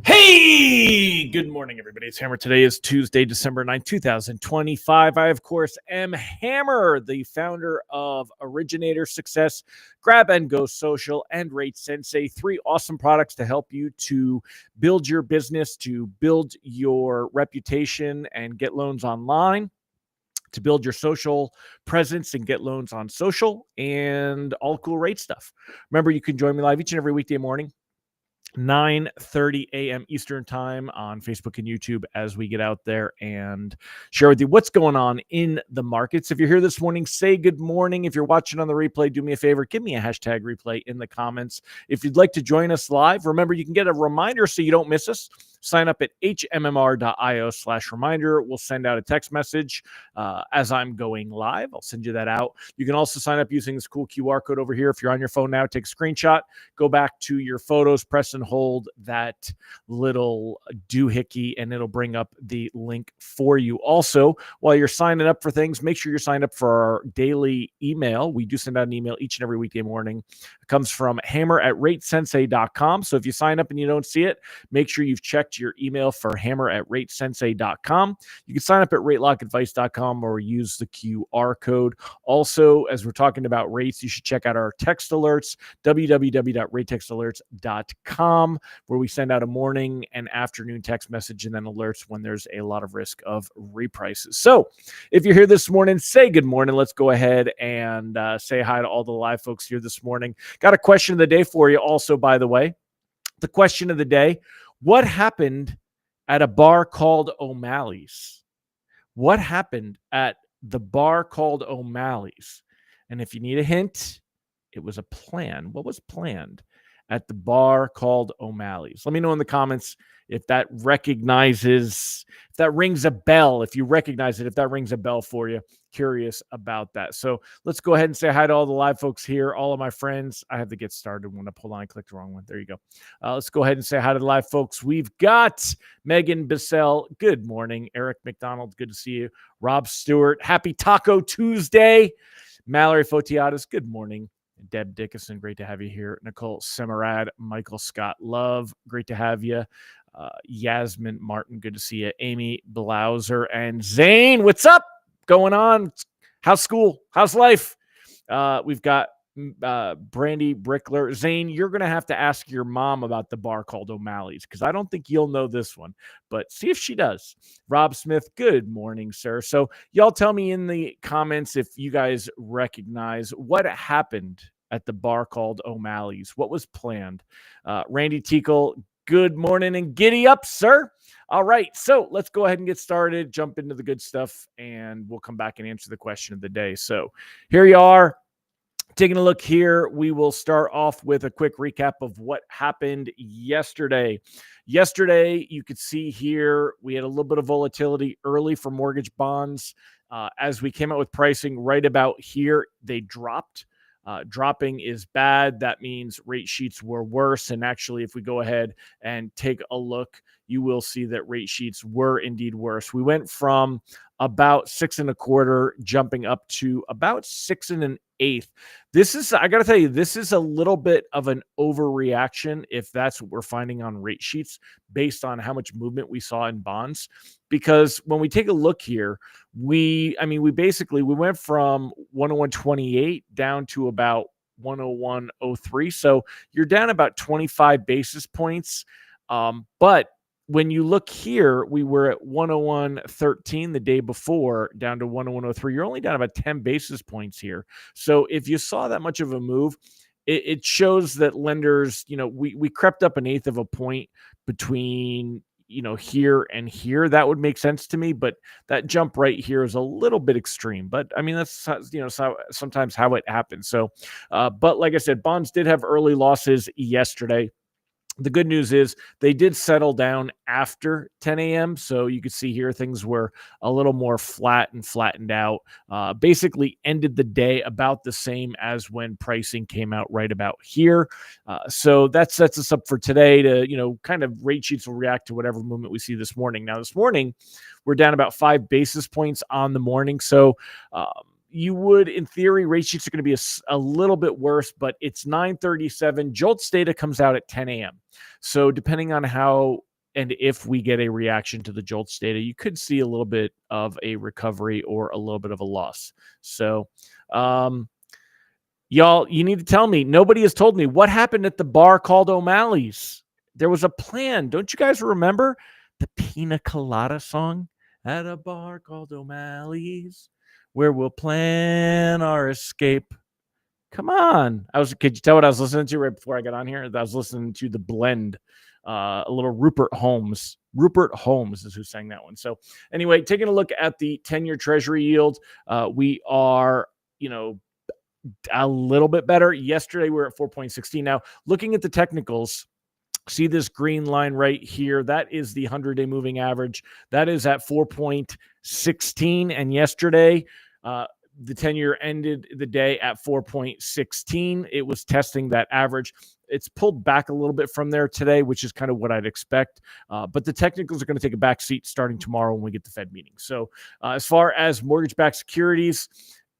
Hey, good morning, everybody. It's Hammer. Today is Tuesday, December 9th, 2025. I, of course, am Hammer, the founder of Originator Success, Grab and Go Social, and Rate Sensei. 3 awesome products to help you to build your business, to build your reputation, and get loans online, to build your social presence and get loans on social, and all cool rate stuff. Remember, you can join me live each and every weekday morning, 9:30 a.m. Eastern time on Facebook and YouTube as we get out there and share with you what's going on in the markets. If you're here this morning, say good morning. If you're watching on the replay, do me a favor, give me a hashtag replay in the comments. If you'd like to join us live, remember you can get a reminder so you don't miss us. Sign up at hmmr.io/reminder. We'll send out a text message as I'm going live. I'll send you that out. You can also sign up using this cool QR code over here. If you're on your phone now, take a screenshot, go back to your photos, press and hold that little doohickey, and it'll bring up the link for you. Also, while you're signing up for things, make sure you're signed up for our daily email. We do send out an email each and every weekday morning. It comes from hammer@ratesensei.com. So if you sign up and you don't see it, make sure you've checked your email for hammer@ratesensei.com. You can sign up at ratelockadvice.com or use the QR code. Also, as we're talking about rates, you should check out our text alerts, www.ratetextalerts.com, where we send out a morning and afternoon text message and then alerts when there's a lot of risk of reprices. So if you're here this morning, say good morning. Let's go ahead and say hi to all the live folks here this morning. Got a question of the day for you also, by the way. The question of the day: what happened at a bar called O'Malley's? What happened at the bar called O'Malley's? And if you need a hint, it was a plan. What was planned at the bar called O'Malley's? Let me know in the comments if that rings a bell, if you recognize it, if that rings a bell for you. Curious about that. So let's go ahead and say hi to all the live folks here, all of my friends. I have to get started when I pull on. I clicked the wrong one. There you go. Let's go ahead and say hi to the live folks. We've got Megan Bissell. Good morning. Eric McDonald. Good to see you. Rob Stewart. Happy Taco Tuesday. Mallory Fotiatis. Good morning. Deb Dickinson, great to have you here. Nicole Semerad, Michael Scott Love, great to have you. Yasmin Martin, good to see you. Amy Blauser and Zane, what's up? Going on? How's school? How's life? We've got Brandy Brickler. Zane, you're going to have to ask your mom about the bar called O'Malley's because I don't think you'll know this one, but see if she does. Rob Smith, good morning, sir. So y'all tell me in the comments if you guys recognize what happened at the bar called O'Malley's. What was planned? Randy Teakle, good morning and giddy up, sir. All right, so let's go ahead and get started, jump into the good stuff, and we'll come back and answer the question of the day. So here you are. Taking a look here, we will start off with a quick recap of what happened yesterday. Yesterday, you could see here, we had a little bit of volatility early for mortgage bonds. As we came out with pricing right about here, they dropped. Dropping is bad. That means rate sheets were worse. And actually, if we go ahead and take a look, you will see that rate sheets were indeed worse. We went from about 6.25 jumping up to about 6 1/8. This is, I got to tell you, this is a little bit of an overreaction if that's what we're finding on rate sheets based on how much movement we saw in bonds. Because when we take a look here, we went from 101.28 down to about 101.03. So you're down about 25 basis points. But when you look here, we were at 101.13 the day before, down to 101.03. You're only down about 10 basis points here. So if you saw that much of a move, it shows that lenders, we crept up 1/8 of a point between, here and here. That would make sense to me, but that jump right here is a little bit extreme. But I mean, that's, sometimes how it happens. So, but like I said, bonds did have early losses yesterday. The good news is they did settle down after 10 a.m. So you could see here things were a little more flat and flattened out. Basically ended the day about the same as when pricing came out right about here. So that sets us up for today to, kind of rate sheets will react to whatever movement we see this morning. Now, this morning, we're down about 5 basis points on the morning. So, you would, in theory, rate sheets are going to be a little bit worse, but it's 9:37. JOLTS data comes out at 10 a.m. So depending on how and if we get a reaction to the JOLTS data, you could see a little bit of a recovery or a little bit of a loss. So, y'all, you need to tell me. Nobody has told me what happened at the bar called O'Malley's. There was a plan. Don't you guys remember the Pina Colada song? At a bar called O'Malley's, where we'll plan our escape. Come on. Could you tell what I was listening to right before I got on here? I was listening to The Blend, a little Rupert Holmes. Rupert Holmes is who sang that one. So anyway, taking a look at the 10-year treasury yield, we are, a little bit better. Yesterday, we were at 4.16. Now, looking at the technicals, see this green line right here? That is the 100-day moving average. That is at 4.16. And yesterday, the 10-year ended the day at 4.16. It was testing that average. It's pulled back a little bit from there today, which is kind of what I'd expect. But the technicals are going to take a back seat starting tomorrow when we get the Fed meeting. So as far as mortgage-backed securities,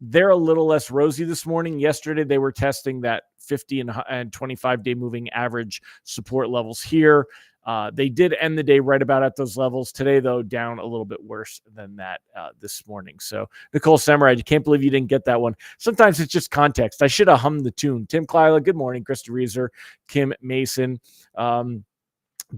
they're a little less rosy this morning. Yesterday, they were testing that 50 and 25-day moving average support levels here. They did end the day right about at those levels. Today, though, down a little bit worse than that this morning. So, Nicole Samurai, I can't believe you didn't get that one. Sometimes it's just context. I should have hummed the tune. Tim Klyla, good morning. Krista Reeser, Kim Mason.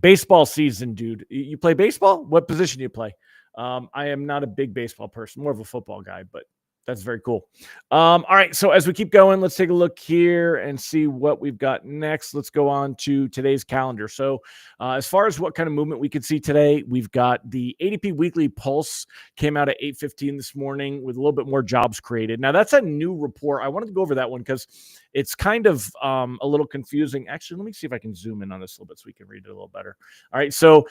Baseball season, dude. You play baseball? What position do you play? I am not a big baseball person, more of a football guy, but that's very cool. All right. So as we keep going, let's take a look here and see what we've got next. Let's go on to today's calendar. So as far as what kind of movement we could see today, we've got the ADP Weekly Pulse came out at 8:15 this morning with a little bit more jobs created. Now, that's a new report. I wanted to go over that one because it's kind of a little confusing. Actually, let me see if I can zoom in on this a little bit so we can read it a little better. All right. So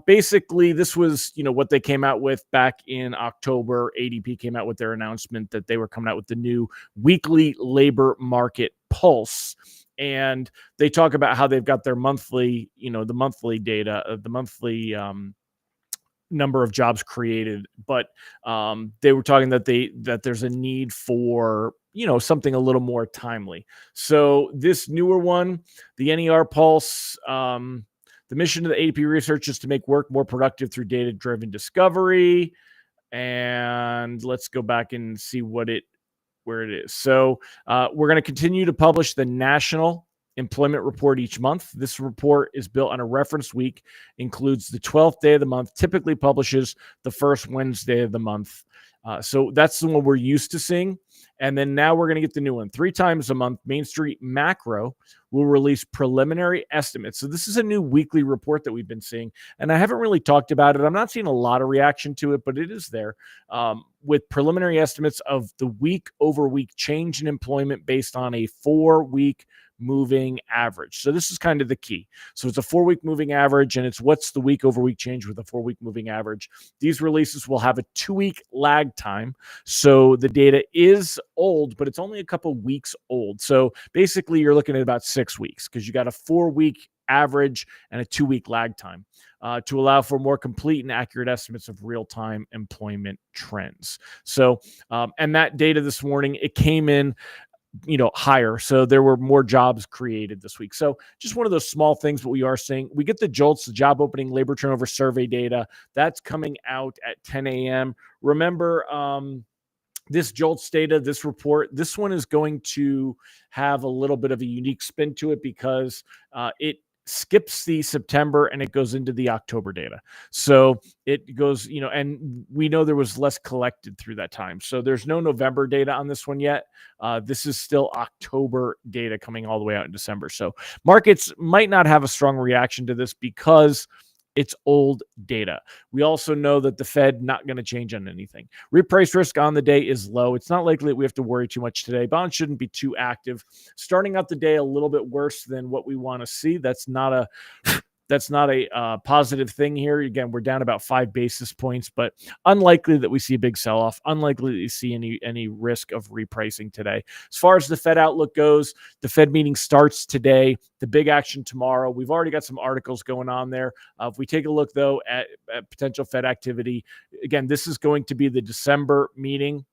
basically, this was, what they came out with back in October. ADP came out with their announcement that they were coming out with the new weekly labor market pulse. And they talk about how they've got their monthly, the monthly data, the monthly number of jobs created. But they were talking that there's a need for, something a little more timely. So this newer one, the NER Pulse, the mission of the ADP research is to make work more productive through data-driven discovery. And let's go back and see where it is. So we're going to continue to publish the National Employment Report each month. This report is built on a reference week, includes the 12th day of the month, typically publishes the first Wednesday of the month. So that's the one we're used to seeing. And then now we're going to get the new one. 3 times a month, Main Street Macro will release preliminary estimates. So this is a new weekly report that we've been seeing. And I haven't really talked about it. I'm not seeing a lot of reaction to it, but it is there with preliminary estimates of the week over week change in employment based on a 4-week moving average. So this is kind of the key. So it's a 4-week moving average, and it's what's the week over week change with a 4-week moving average. These releases will have a 2-week lag time. So the data is old, but it's only a couple weeks old. So basically you're looking at about 6 weeks because you got a 4-week average and a 2-week lag time to allow for more complete and accurate estimates of real-time employment trends. So, and that data this morning, it came in higher. So there were more jobs created this week. So just one of those small things, but we are seeing, we get the JOLTS, the job opening labor turnover survey data. That's coming out at 10 a.m. Remember, this JOLTS data, this report, this one is going to have a little bit of a unique spin to it because it skips the September and it goes into the October data. So it goes, and we know there was less collected through that time. So there's no November data on this one yet. This is still October data coming all the way out in December. So markets might not have a strong reaction to this because It's old data. We also know that the Fed not going to change on anything. Reprice risk on the day is low. It's not likely that we have to worry too much today. Bonds shouldn't be too active. Starting out the day a little bit worse than what we want to see. That's not a positive thing here. Again, we're down about 5 basis points, but unlikely that we see a big sell-off. Unlikely that you see any risk of repricing today. As far as the Fed outlook goes, the Fed meeting starts today. The big action tomorrow. We've already got some articles going on there. If we take a look, though, at potential Fed activity, again, this is going to be the December meeting.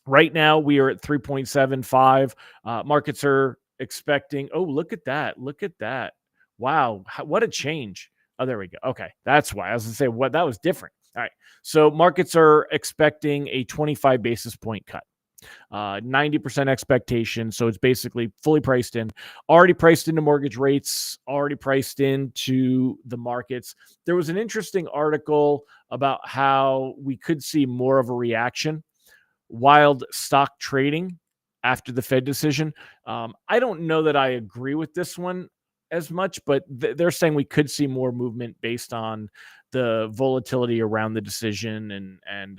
Right now, we are at 3.75. Markets are expecting, oh, look at that. Look at that. Wow, what a change. Oh, there we go. Okay, that's why. I was going to say, what, that was different. All right, so markets are expecting a 25 basis point cut. 90% expectation. So it's basically fully priced in, already priced into mortgage rates, already priced into the markets. There was an interesting article about how we could see more of a reaction, wild stock trading after the Fed decision. I don't know that I agree with this one as much, but they're saying we could see more movement based on the volatility around the decision and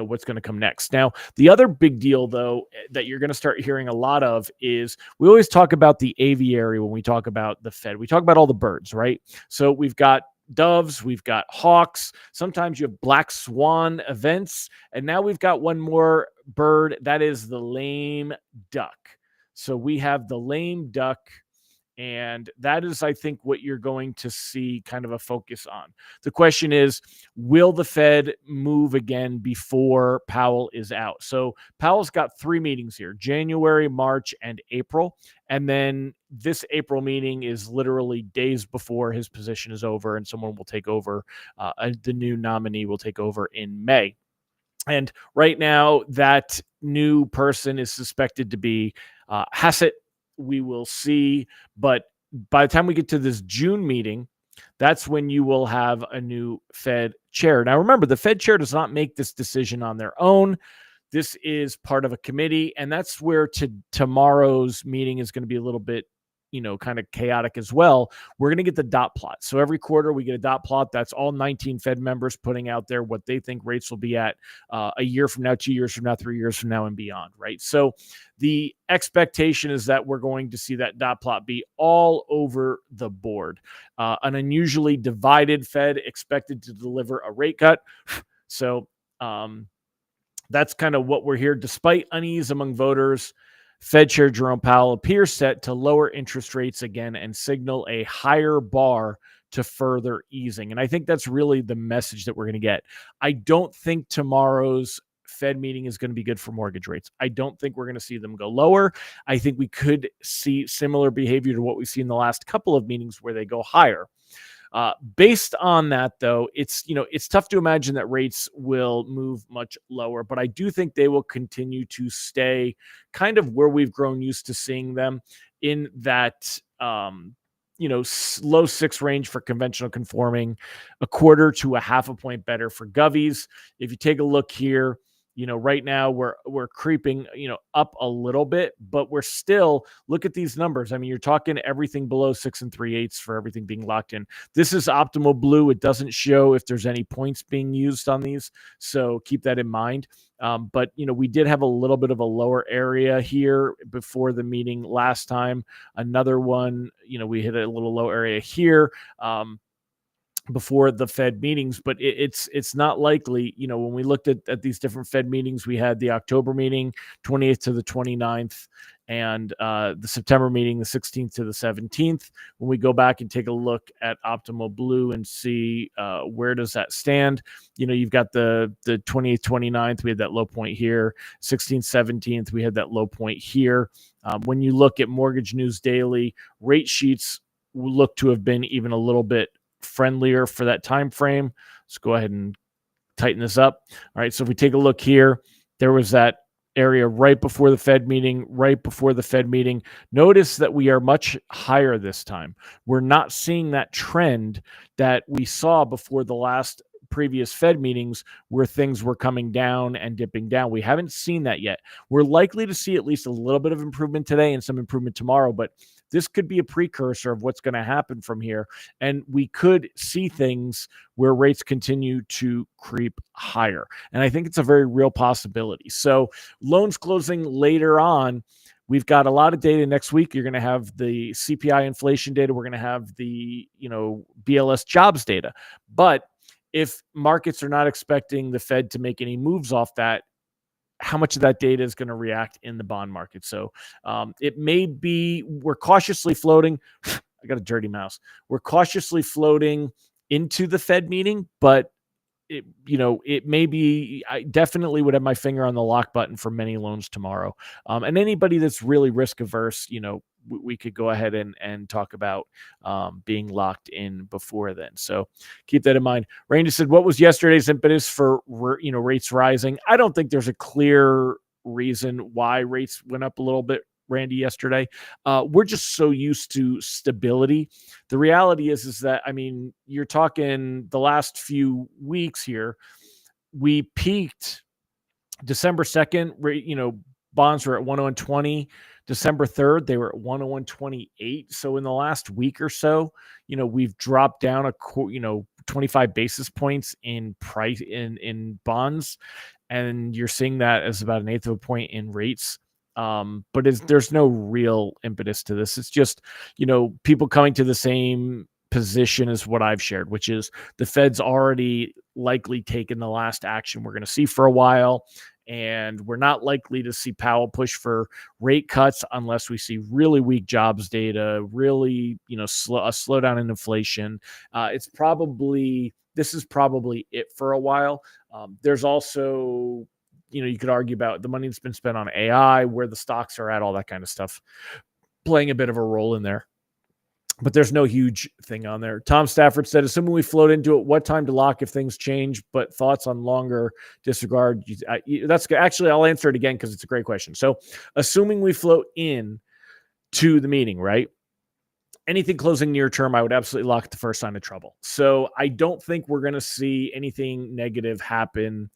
what's going to come next. Now, the other big deal, though, that you're going to start hearing a lot of is we always talk about the aviary when we talk about the Fed. We talk about all the birds, right? So we've got doves, we've got hawks. Sometimes you have black swan events, and now we've got one more bird. That is the lame duck. So we have the lame duck. And that is, I think, what you're going to see kind of a focus on. The question is, will the Fed move again before Powell is out? So Powell's got 3 meetings here, January, March, and April. And then this April meeting is literally days before his position is over and someone will take over. The new nominee will take over in May. And right now, that new person is suspected to be Hassett. We will see. But by the time we get to this June meeting, that's when you will have a new Fed chair. Now, remember, the Fed chair does not make this decision on their own. This is part of a committee, and that's where tomorrow's meeting is going to be a little bit kind of chaotic as well. We're going to get the dot plot. So every quarter we get a dot plot. That's all 19 Fed members putting out there what they think rates will be at a year from now, 2 years from now, 3 years from now, and beyond, right? So the expectation is that we're going to see that dot plot be all over the board. An unusually divided Fed expected to deliver a rate cut. So that's kind of what we're here. Despite unease among voters, Fed Chair Jerome Powell appears set to lower interest rates again and signal a higher bar to further easing. And I think that's really the message that we're going to get. I don't think tomorrow's Fed meeting is going to be good for mortgage rates. I don't think we're going to see them go lower. I think we could see similar behavior to what we've seen in the last couple of meetings where they go higher. Based on that, though, it's tough to imagine that rates will move much lower, but I do think they will continue to stay kind of where we've grown used to seeing them in that, low 6 range for conventional conforming, a quarter to a half a point better for govies. If you take a look here, right now we're creeping, up a little bit, but we're still, look at these numbers. I mean, you're talking everything below 6 3/8 for everything being locked in. This is optimal blue. It doesn't show if there's any points being used on these. So keep that in mind. But, we did have a little bit of a lower area here before the meeting last time. Another one, we hit a little low area here. Before the Fed meetings, but it's not likely, when we looked at these different Fed meetings, we had the October meeting, 28th to the 29th, and the September meeting, the 16th to the 17th. When we go back and take a look at optimal blue and see where does that stand, you've got the 28th, 29th, we had that low point here, 16th, 17th, we had that low point here. When you look at Mortgage News Daily, rate sheets look to have been even a little bit friendlier for that time frame. Let's go ahead and tighten this up. All right, so if we take a look here, there was that area right before the Fed meeting, Notice that we are much higher this time. We're not seeing that trend that we saw before the last previous Fed meetings where things were coming down and dipping down. We haven't seen that yet. We're likely to see at least a little bit of improvement today and some improvement tomorrow, but this could be a precursor of what's going to happen from here. And we could see things where rates continue to creep higher. And I think it's a very real possibility. So loans closing later on, we've got a lot of data next week. You're going to have the CPI inflation data. We're going to have the, BLS jobs data. But if markets are not expecting the Fed to make any moves off that, how much of that data is going to react in the bond market? So it may be we're cautiously floating. I got a dirty mouse. We're cautiously floating into the Fed meeting, but it may be, I definitely would have my finger on the lock button for many loans tomorrow. And anybody that's really risk averse, we could go ahead and talk about being locked in before then. So keep that in mind. Randy said, what was yesterday's impetus for, rates rising? I don't think there's a clear reason why rates went up a little bit, Randy, yesterday. We're just so used to stability. The reality is that, you're talking the last few weeks here, we peaked December 2nd, bonds were at 101.20. December 3rd, they were at 101.28. So in the last week or so, we've dropped down 25 basis points in price in bonds. And you're seeing that as about an eighth of a point in rates. But there's no real impetus to this. It's just, people coming to the same position as what I've shared, which is the Fed's already likely taken the last action we're going to see for a while. And we're not likely to see Powell push for rate cuts unless we see really weak jobs data, really, a slowdown in inflation. This is probably it for a while. There's also, you could argue about the money that's been spent on AI, where the stocks are at, all that kind of stuff, playing a bit of a role in there. But there's no huge thing on there. Tom Stafford said, assuming we float into it, what time to lock if things change, but thoughts on longer disregard? That's actually, I'll answer it again because it's a great question. So assuming we float in to the meeting, right? Anything closing near term, I would absolutely lock at the first sign of trouble. So I don't think we're going to see anything negative happen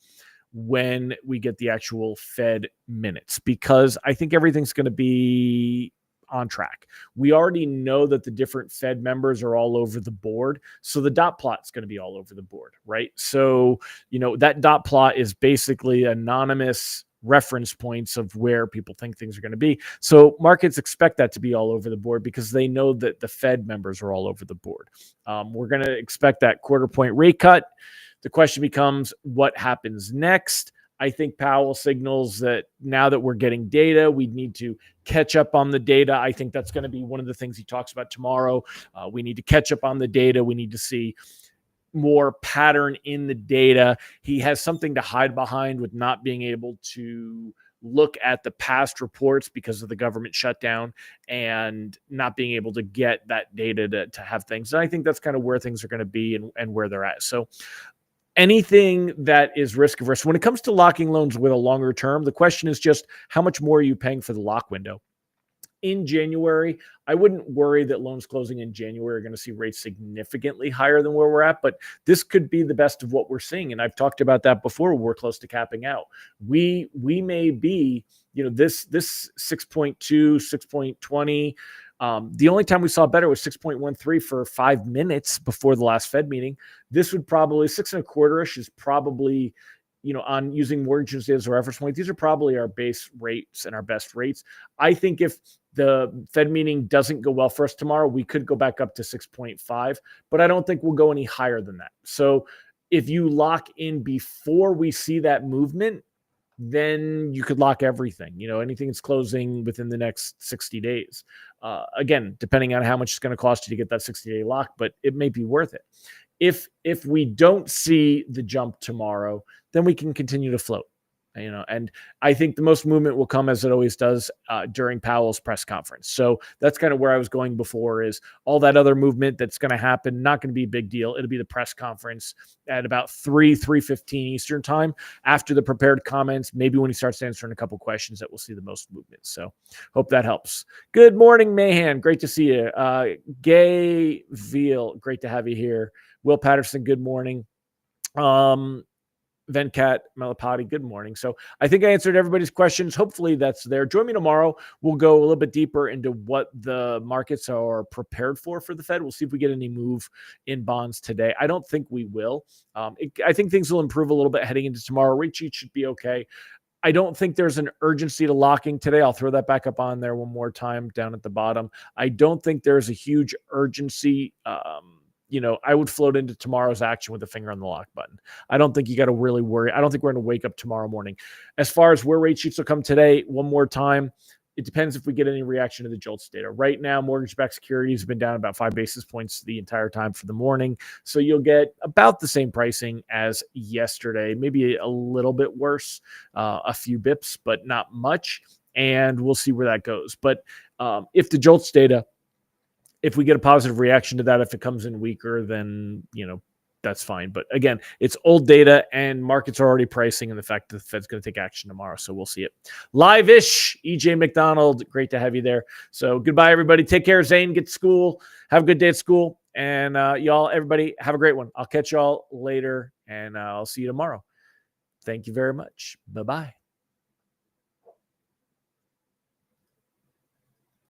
when we get the actual Fed minutes, because I think everything's going to be on track. We already know that the different Fed members are all over the board. So the dot plot is going to be all over the board, right? So, that dot plot is basically anonymous reference points of where people think things are going to be. So markets expect that to be all over the board because they know that the Fed members are all over the board. We're going to expect that quarter point rate cut. The question becomes, what happens next? I think Powell signals that now that we're getting data, we need to catch up on the data. I think that's going to be one of the things he talks about tomorrow. We need to catch up on the data. We need to see more pattern in the data. He has something to hide behind with not being able to look at the past reports because of the government shutdown and not being able to get that data to have things. And I think that's kind of where things are going to be and where they're at. So anything that is risk averse, when it comes to locking loans with a longer term, the question is just how much more are you paying for the lock window? In January, I wouldn't worry that loans closing in January are going to see rates significantly higher than where we're at, but this could be the best of what we're seeing. And I've talked about that before. We're close to capping out. We may be, this 6.2, 6.20. The only time we saw better was 6.13 for 5 minutes before the last Fed meeting. This would probably 6.25-ish is probably, on using mortgages as a reference point. These are probably our base rates and our best rates. I think if the Fed meeting doesn't go well for us tomorrow, we could go back up to 6.5, but I don't think we'll go any higher than that. So if you lock in before we see that movement, then you could lock everything, anything that's closing within the next 60 days. Again, depending on how much it's going to cost you to get that 60-day lock, but it may be worth it. If we don't see the jump tomorrow, then we can continue to float. And I think the most movement will come, as it always does, during Powell's press conference. So that's kind of where I was going before, is all that other movement that's going to happen, not going to be a big deal. It'll be the press conference at about 3:15 Eastern time, after the prepared comments, maybe when he starts answering a couple questions, that we'll see the most movement. So hope that helps. Good morning, Mahan. Great to see you. Gay Veal, great to have you here. Will Patterson, good morning. Venkat Malapati, good morning. So I think I answered everybody's questions. Hopefully that's there. Join me tomorrow. We'll go a little bit deeper into what the markets are prepared for the Fed. We'll see if we get any move in bonds today. I don't think we will. I think things will improve a little bit heading into tomorrow. Rate sheet should be okay. I don't think there's an urgency to locking today. I'll throw that back up on there one more time down at the bottom. I don't think there's a huge urgency. I would float into tomorrow's action with a finger on the lock button. I don't think you got to really worry. I don't think we're going to wake up tomorrow morning. As far as where rate sheets will come today, one more time, it depends if we get any reaction to the JOLTS data. Right now, mortgage-backed securities have been down about 5 basis points the entire time for the morning. So you'll get about the same pricing as yesterday, maybe a little bit worse, a few bips, but not much. And we'll see where that goes. But if the JOLTS data, if we get a positive reaction to that, if it comes in weaker, then, that's fine. But again, it's old data and markets are already pricing in the fact that the Fed's going to take action tomorrow. So we'll see it. Live-ish, EJ McDonald. Great to have you there. So goodbye, everybody. Take care, Zane. Get to school. Have a good day at school. And everybody, have a great one. I'll catch y'all later and I'll see you tomorrow. Thank you very much. Bye-bye.